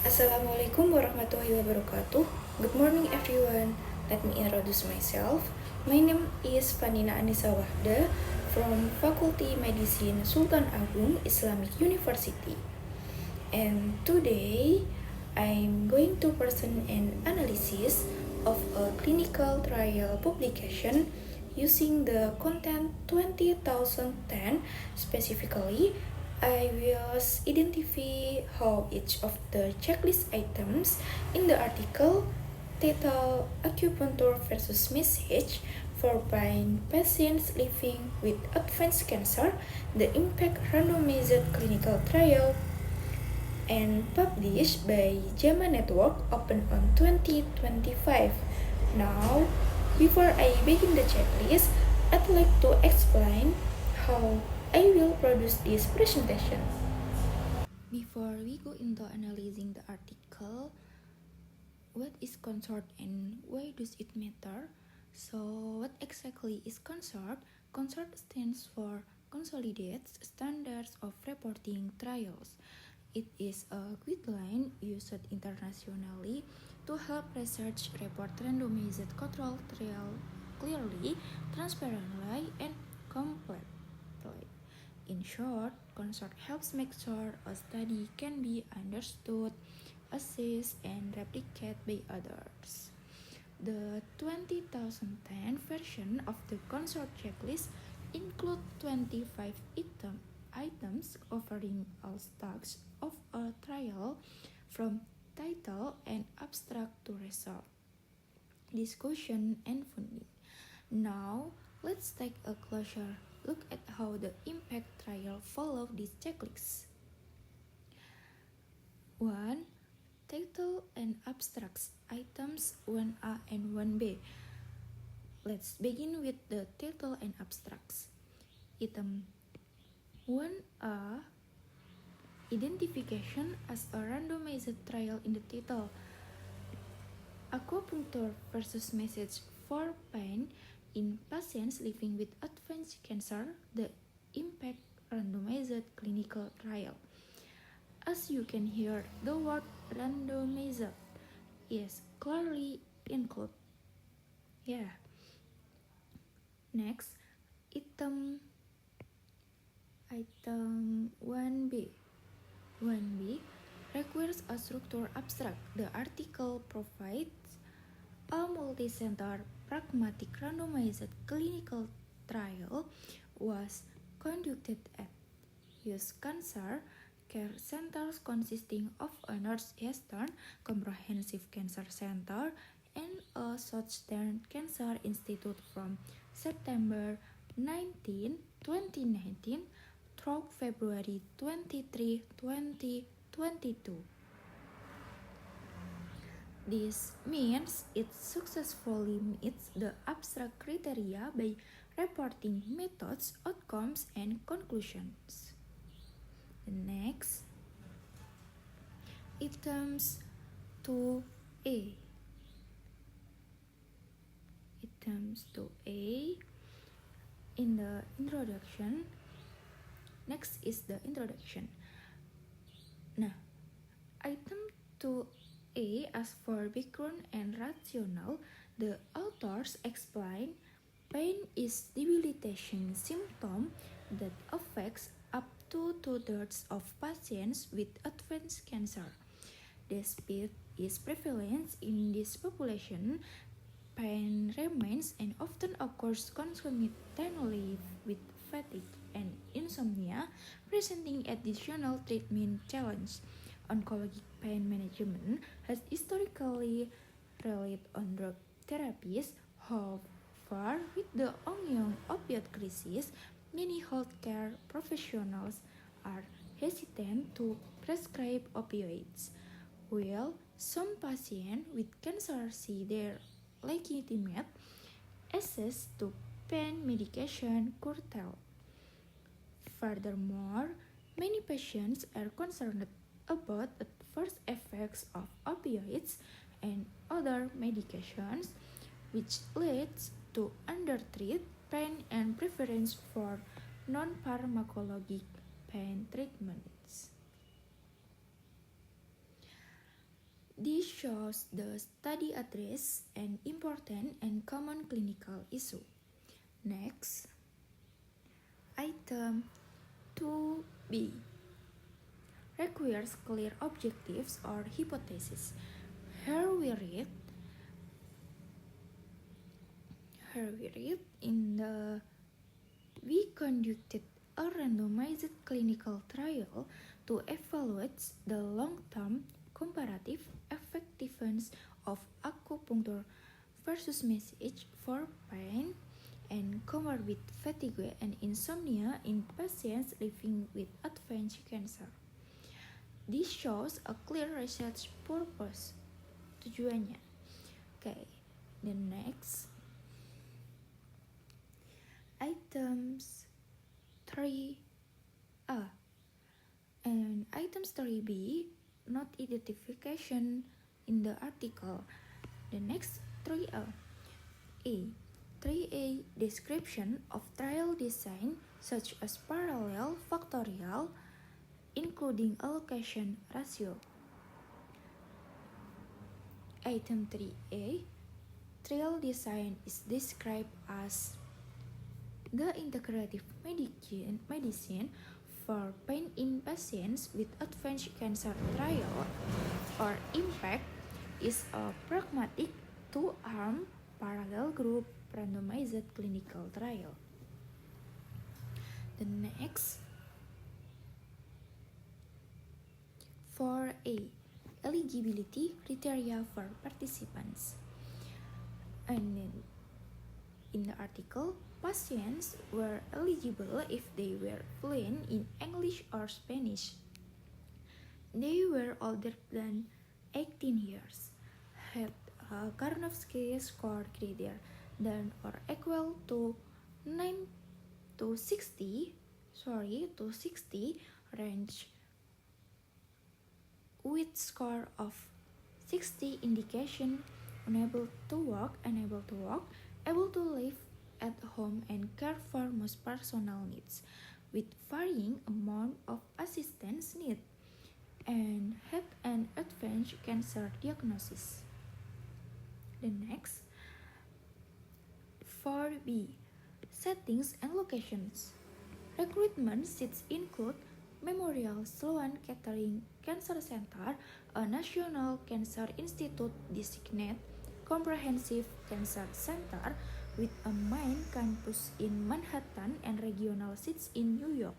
Assalamualaikum warahmatullahi wabarakatuh. Good morning everyone. Let me introduce myself. My name is Fanina Anissa Wahda from Faculty Medicine Sultan Agung Islamic University. And today I'm going to present an analysis of a clinical trial publication using the content 2010. Specifically, I will identify how each of the checklist items in the article titled Acupuncture versus Message for Blind Patients Living with Advanced Cancer, the Impact Randomized Clinical Trial and published by JAMA Network open on 2025. Now, before I begin the checklist, I'd like to explain how I will produce this presentation. Before we go into analyzing the article, what is CONSORT and why does it matter? So, what exactly is CONSORT? CONSORT stands for Consolidated Standards of Reporting Trials. It is a guideline used internationally to help research report randomized control trial clearly, transparently, and completely. In short, CONSORT helps make sure a study can be understood, assessed, and replicated by others. The 2010 version of the CONSORT checklist includes 25 items covering all stacks of a trial from title and abstract to result, discussion, and funding. Now, let's take a closer look at how the impact trial follow this checklist. 1. Title and abstracts items 1A and 1B. Let's begin with the title and abstracts. Item 1A, identification as a randomized trial in the title. Acupuncture versus message for pain in patients living with advanced cancer, the impact randomized clinical trial. As you can hear, the word randomized is clearly included. Next, item 1B. 1B requires a structure abstract. The article provides a multi-center pragmatic randomized clinical trial was conducted at U.S. Cancer Care Centers consisting of a Northeastern Comprehensive Cancer Center and a Southeastern Cancer Institute from September 19, 2019 through February 23, 2022. This means it successfully meets the abstract criteria by reporting methods, outcomes, and conclusions. The next, items 2A. Items 2A in the introduction. Next is the introduction. Nah, item 2A as for background and rationale, the authors explain pain is debilitating symptom that affects up to 2/3 of patients with advanced cancer. Despite its prevalence in this population, pain remains and often occurs concomitantly with fatigue and insomnia, presenting additional treatment challenge. Oncologic pain management has historically relied on drug therapies. However, with the ongoing opioid crisis, many healthcare professionals are hesitant to prescribe opioids. While some patients with cancer see their legitimate access to pain medication curtailed. Furthermore, many patients are concerned about adverse effects of opioids and other medications, which leads to undertreated pain and preference for non-pharmacologic pain treatments. This shows the study address an important and common clinical issue. Next, item 2B requires clear objectives or hypotheses. Here we read we conducted a randomized clinical trial to evaluate the long-term comparative effectiveness of acupuncture versus massage for pain and comorbid fatigue and insomnia in patients living with advanced cancer. This shows a clear research purpose. Tujuannya. Okay, the next items 3A and items 3B not identification in the article. The next 3A. 3A description of trial design such as parallel factorial including allocation ratio. Item 3A trial design is described as the integrative medicine for pain in patients with advanced cancer trial or IMPACT is a pragmatic two-arm parallel group randomized clinical trial. The next 4A eligibility criteria for participants. And then in the article, patients were eligible if they were fluent in English or Spanish. They were older than 18 years, had a Karnofsky score greater than or equal to 60 range with score of 60 indication unable to walk, able to live at home and care for most personal needs, with varying amount of assistance need, and had an advanced cancer diagnosis. The next 4B settings and locations. Recruitment seats include Memorial Sloan Kettering Cancer Center, a National Cancer Institute designated comprehensive cancer center with a main campus in Manhattan and regional seats in New York,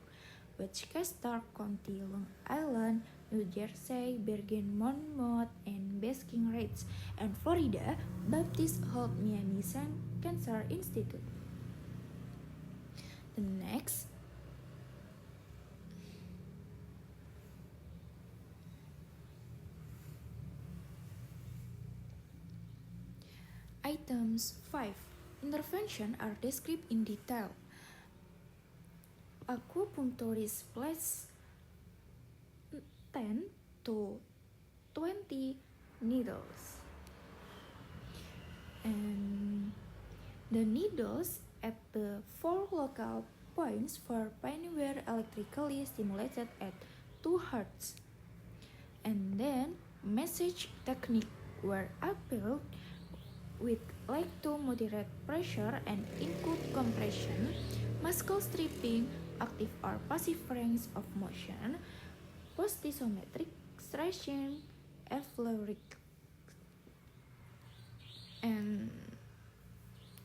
Westchester County, Long Island, New Jersey, Bergen, Monmouth, and Basking Ridge, and Florida Baptist Health Miami Cancer Institute. The next items 5. Intervention are described in detail. Acupuncturist place 10 to 20 needles. And the needles at the 4 local points for pain were electrically stimulated at 2 Hz. And then massage technique were applied with light to moderate pressure and include compression, muscle stripping, active or passive range of motion, post-isometric stretching, effleuric, and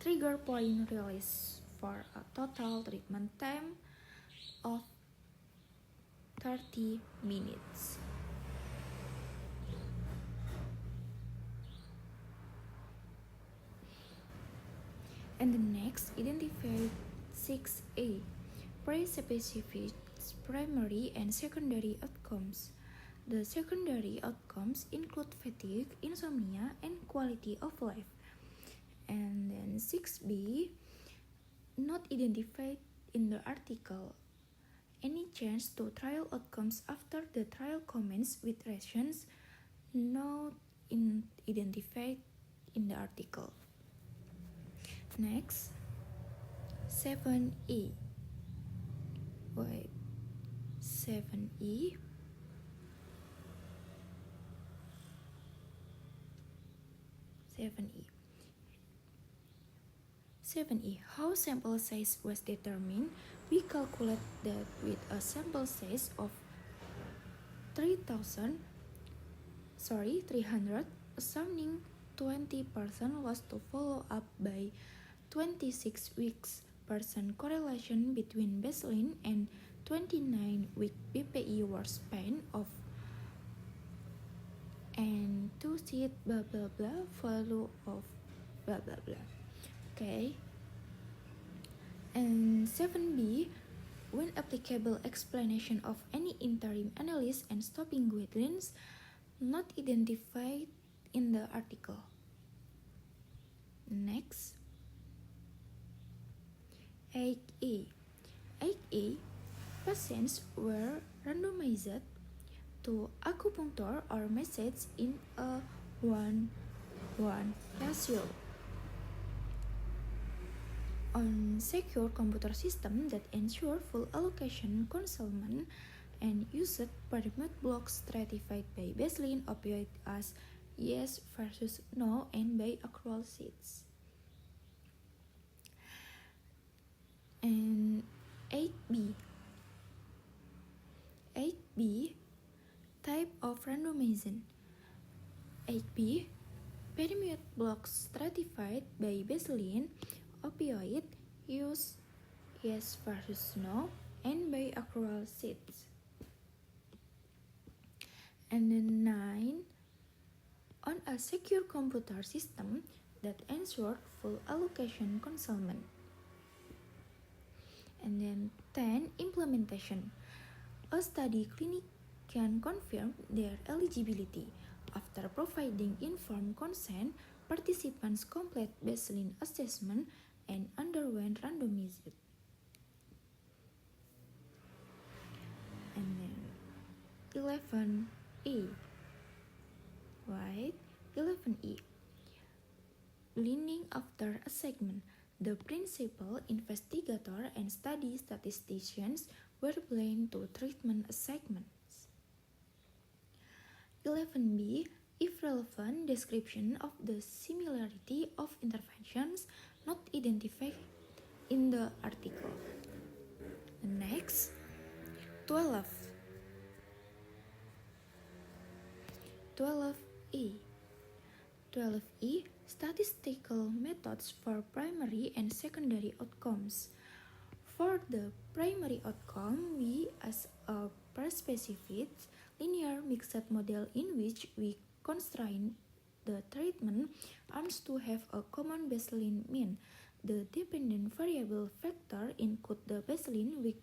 trigger point release for a total treatment time of 30 minutes. And the next, identify 6A, pre-specific primary and secondary outcomes. The secondary outcomes include fatigue, insomnia, and quality of life. And then 6B, not identified in the article. Any change to trial outcomes after the trial commenced with rations not identified in the article. Next, 7E. 7E. 7E. 7E. How sample size was determined? We calculate that with a sample size of 300, assuming 20% was to follow up by 26 weeks, percent correlation between baseline and 29-week BPI was span of and to see blah blah blah value of blah blah blah. Okay. And 7B, when applicable explanation of any interim analysis and stopping guidelines not identified in the article. Next, 8A. 8A, patients were randomized to acupuncture or massage in a 1:1 ratio on secure computer system that ensure full allocation concealment and used pyramid blocks stratified by baseline opioid as yes versus no and by accrual sheets. And 8B. 8B, type of randomization. 8B, pyramid blocks stratified by baseline opioid use yes versus no and by accrual sheets. And then 9, on a secure computer system that ensured full allocation concealment. And then 10, implementation. A study clinic can confirm their eligibility. After providing informed consent, participants complete baseline assessment and underwent randomization. And then 11E. Right? 11E. Leaning after assessment. The principal investigator and study statisticians were blamed to treatment assessments. 11B. If relevant, description of the similarity of interventions not identified in the article. Next, 12. 12E. 12E, statistical methods for primary and secondary outcomes. For the primary outcome, we as a pre-specified linear mixed model in which we constrain the treatment arms to have a common baseline mean. The dependent variable factor include the baseline week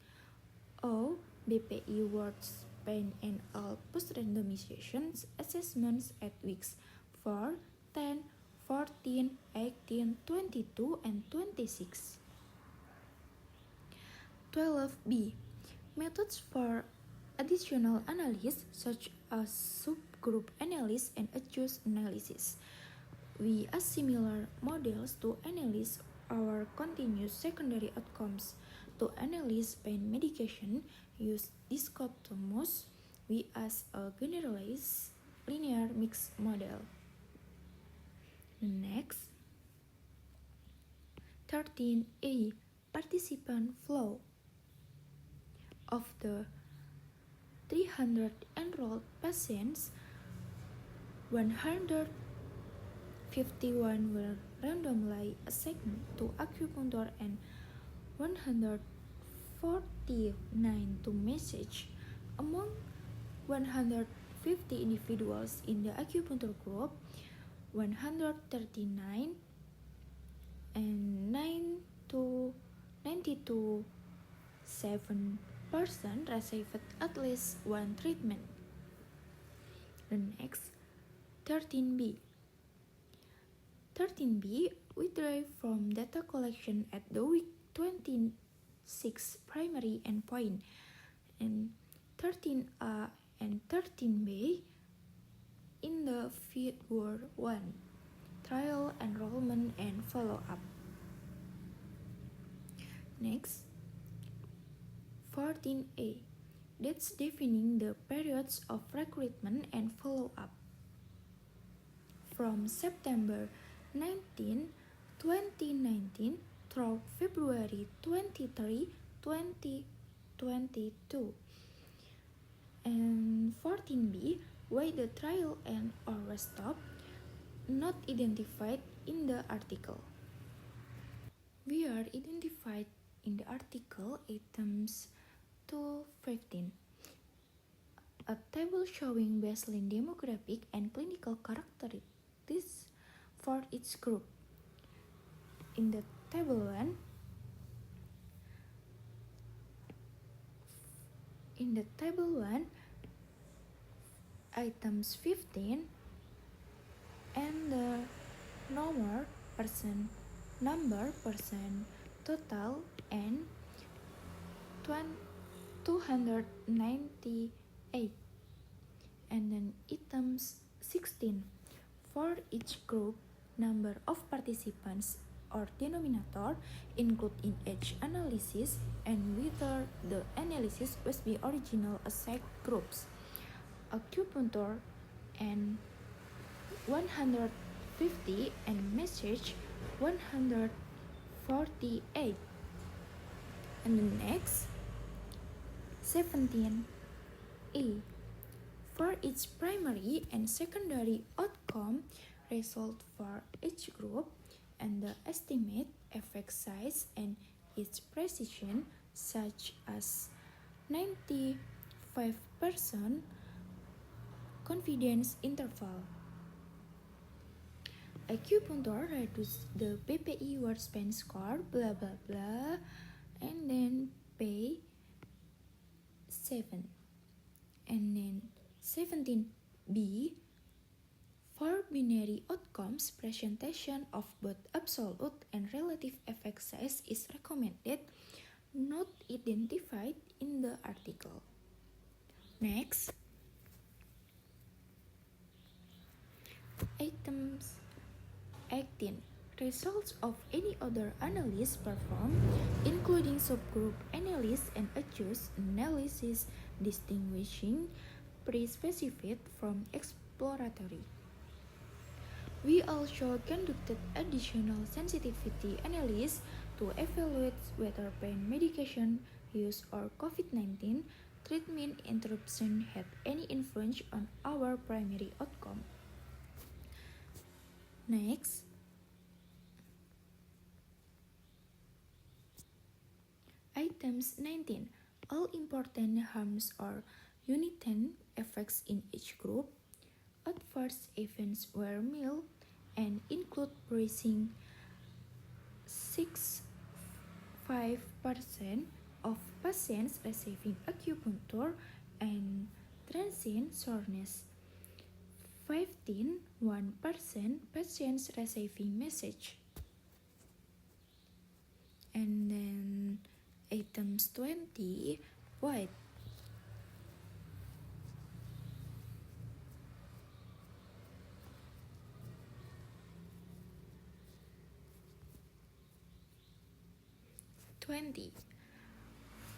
O, BPI word span and all post-randomization assessments at weeks 4, 10, 14, 18, 22, and 26. 12B. Methods for additional analysis such as subgroup analysis and adjust analysis. We use similar models to analyze our continuous secondary outcomes. To analyze pain medication, use Discotomos. We use a generalized linear mixed model. Next, 13A, participant flow. Of the 300 enrolled patients, 151 were randomly assigned to acupuncture and 149 to massage. Among 150 individuals in the acupuncture group, 139 and 92.7% received at least one treatment. The next, 13B. 13B, we derive from data collection at the week 26 primary endpoint, and 13A and 13B in the Figure 1, trial enrollment and follow-up. Next, 14A, that's defining the periods of recruitment and follow-up. From September 19, 2019 through February 23, 2022. And 14b, why the trial end or was stopped, not identified in the article. We are identified in the article items 215. A table showing baseline demographic and clinical characteristics for each group. In the table 1, items 15 and the number, person, total, and 298. And then items 16 for each group, number of participants or denominator include in each analysis and whether the analysis was be original assigned groups. Acupuncture and 150 and message 148. And the next 17a, for each primary and secondary outcome result for each group and the estimate effect size and its precision, such as 95% confidence interval. Acupuncture reduce the PPI Workspan score, blah blah blah, and then pay 7. And then 17b, for binary outcomes, presentation of both absolute and relative effect size is recommended, not identified in the article. Next, items 18. Results of any other analysis performed, including subgroup analysis and adjust analysis, distinguishing pre-specified from exploratory. We also conducted additional sensitivity analysis to evaluate whether pain medication use or COVID-19 treatment interruption had any influence on our primary outcome. Next, items 19. All important harms or unintended effects in each group. Adverse events were mild and include bruising 65% of patients receiving acupuncture and transient soreness 1% patients receiving massage. And then items 20, white.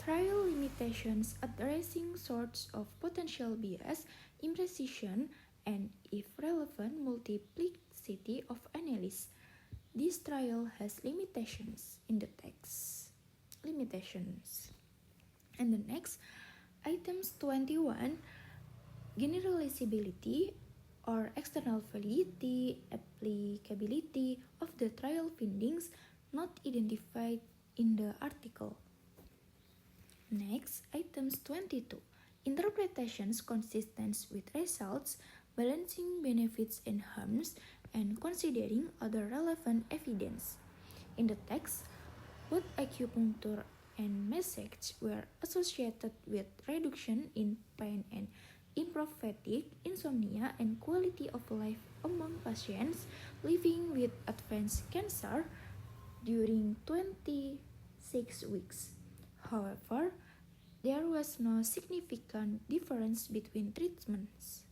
Trial limitations addressing sorts of potential bias, imprecision, and if relevant, multiplicity of analysis. This trial has limitations in the text. Limitations. And the next, items 21, generalizability or external validity, applicability of the trial findings not identified in the article. Next, items 22, interpretations consistent with results, balancing benefits and harms, and considering other relevant evidence. In the text, both acupuncture and massage were associated with reduction in pain and improved fatigue, insomnia, and quality of life among patients living with advanced cancer during 26 weeks. However, there was no significant difference between treatments.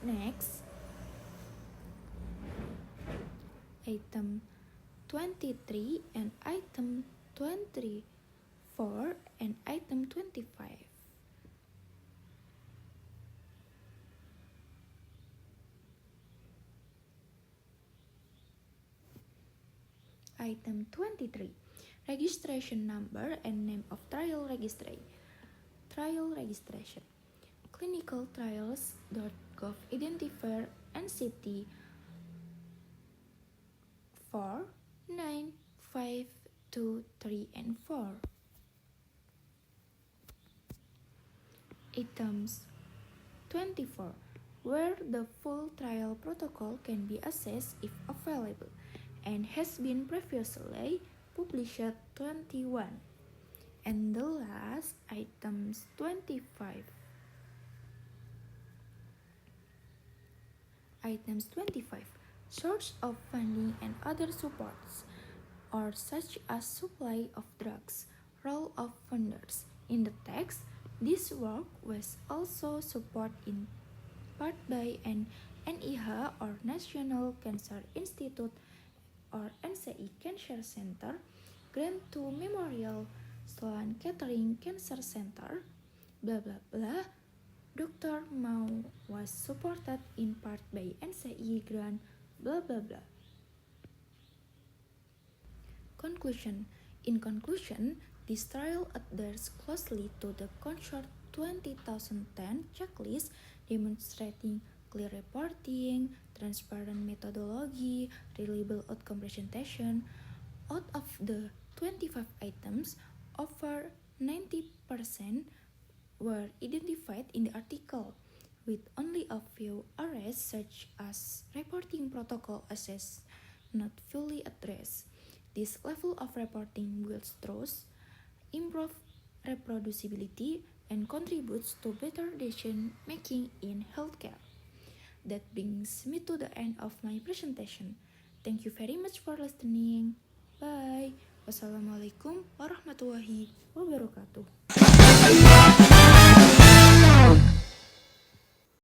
Next, item 23 and item 24 and item 25. Item 23. Registration number and name of trial registration. Clinicaltrials.gov identifier NCT 4, 9, 5, 2, 3, and 4. Items 24. Where the full trial protocol can be accessed if available and has been previously published 21. And the last, items 25. Items 25. Source of funding and other supports, or such as supply of drugs, role of funders. In the text, this work was also supported in part by an NIH or National Cancer Institute or NCI Cancer Center, grant to Memorial Sloan Kettering Cancer Center, blah blah blah. Dr. Mao was supported in part by NCI grant, blah blah blah. Conclusion. In conclusion, this trial adheres closely to the CONSORT 2010 checklist, demonstrating clear reporting, transparent methodology, reliable outcome presentation. Out of the 25 items, over 90% were identified in the article, with only a few areas such as reporting protocol access not fully addressed. This level of reporting builds trust, improves reproducibility, and contributes to better decision making in healthcare. That brings me to the end of my presentation. Thank you very much for listening. Bye. Wassalamualaikum warahmatullahi wabarakatuh.